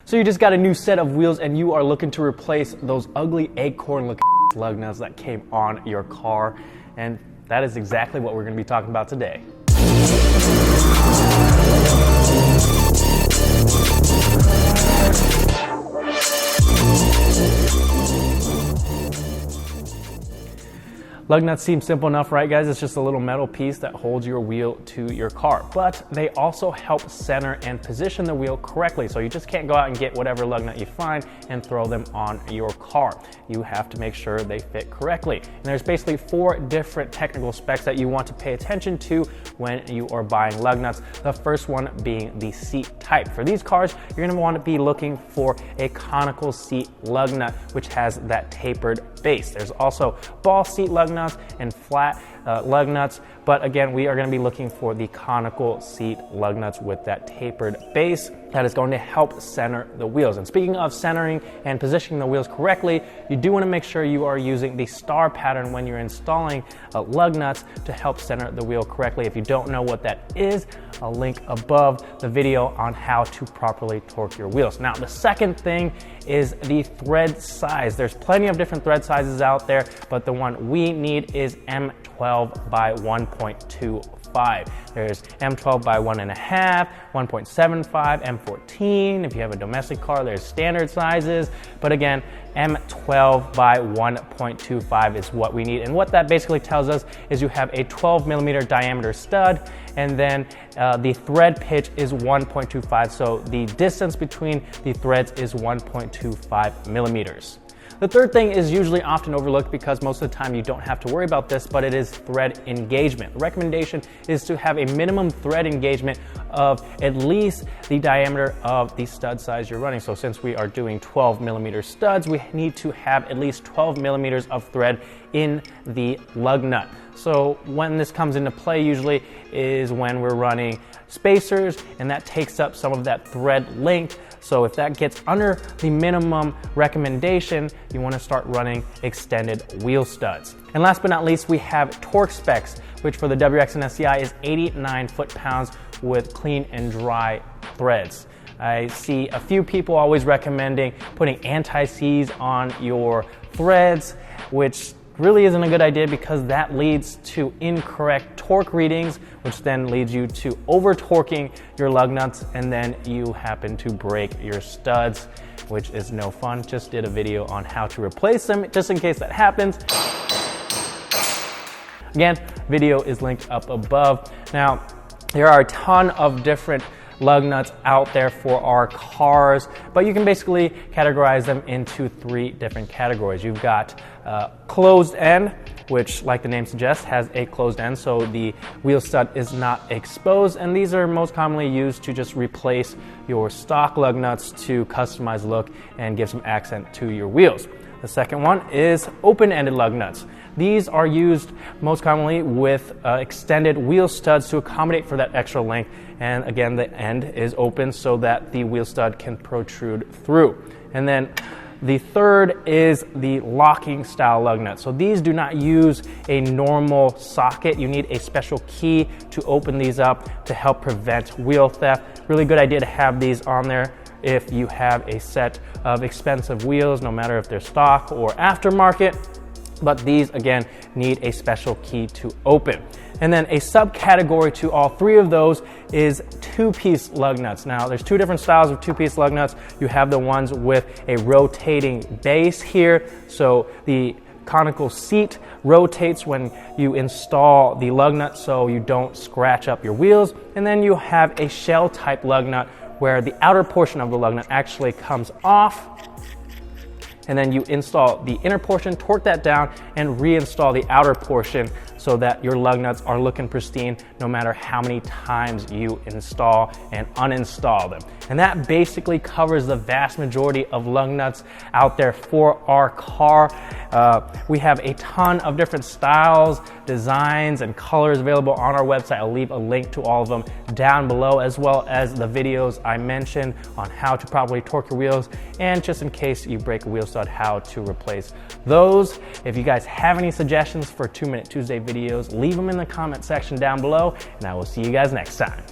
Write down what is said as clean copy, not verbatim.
So you just got a new set of wheels and you are looking to replace those ugly acorn-looking lug nuts that came on your car, and that is exactly what we're going to be talking about today. Lug nuts seem simple enough, right guys? It's just a little metal piece that holds your wheel to your car, but they also help center and position the wheel correctly. So you just can't go out and get whatever lug nut you find and throw them on your car. You have to make sure they fit correctly. And there's basically 4 different technical specs that you want to pay attention to when you are buying lug nuts. The first one being the seat type. For these cars, you're gonna want to be looking for a conical seat lug nut, which has that tapered base. There's also ball seat lug nuts and flat lug nuts, but again, we are going to be looking for the conical seat lug nuts with that tapered base that is going to help center the wheels. And speaking of centering and positioning the wheels correctly, you do want to make sure you are using the star pattern when you're installing lug nuts to help center the wheel correctly. If you don't know what that is, I'll link above the video on how to properly torque your wheels. Now, the second thing is the thread size. There's plenty of different thread sizes out there, but the one we need is M12 by 1.25. There's M12 by 1.5, 1.75, M14. If you have a domestic car, there's standard sizes, but again, M12 by 1.25 is what we need. And what that basically tells us is you have a 12mm diameter stud, and then the thread pitch is 1.25, so the distance between the threads is 1.25 millimeters. The third thing is usually often overlooked because most of the time you don't have to worry about this, but it is thread engagement. The recommendation is to have a minimum thread engagement of at least the diameter of the stud size you're running. So since we are doing 12mm studs, we need to have at least 12mm of thread in the lug nut. So when this comes into play usually is when we're running spacers, and that takes up some of that thread length. So if that gets under the minimum recommendation, you want to start running extended wheel studs. And last but not least, we have torque specs, which for the WX and SCI is 89 foot-pounds with clean and dry threads. I see a few people always recommending putting Antiseize on your threads, which really isn't a good idea because that leads to incorrect torque readings, which then leads you to over torquing your lug nuts, and then you happen to break your studs, which is no fun. Just did a video on how to replace them just in case that happens. Again, video is linked up above. Now, there are a ton of different lug nuts out there for our cars, but you can basically categorize them into 3 different categories. You've got closed end, which, like the name suggests, has a closed end, so the wheel stud is not exposed, and these are most commonly used to just replace your stock lug nuts to customize the look and give some accent to your wheels. The second one is open-ended lug nuts. These are used most commonly with extended wheel studs to accommodate for that extra length, and again, the end is open so that the wheel stud can protrude through. And then the third is the locking style lug nut. So these do not use a normal socket. You need a special key to open these up to help prevent wheel theft. Really good idea to have these on there if you have a set of expensive wheels, no matter if they're stock or aftermarket. But these, again, need a special key to open. And then a subcategory to all 3 of those is 2-piece lug nuts. Now, there's 2 different styles of 2-piece lug nuts. You have the ones with a rotating base here. So the conical seat rotates when you install the lug nut so you don't scratch up your wheels. And then you have a shell type lug nut where the outer portion of the lug nut actually comes off, and then you install the inner portion, torque that down, and reinstall the outer portion so that your lug nuts are looking pristine no matter how many times you install and uninstall them. And that basically covers the vast majority of lug nuts out there for our car. We have a ton of different styles, designs, and colors available on our website. I'll leave a link to all of them down below, as well as the videos I mentioned on how to properly torque your wheels, and just in case you break a wheel stud, how to replace those. If you guys have any suggestions for 2 Minute Tuesday videos, leave them in the comment section down below, and I will see you guys next time.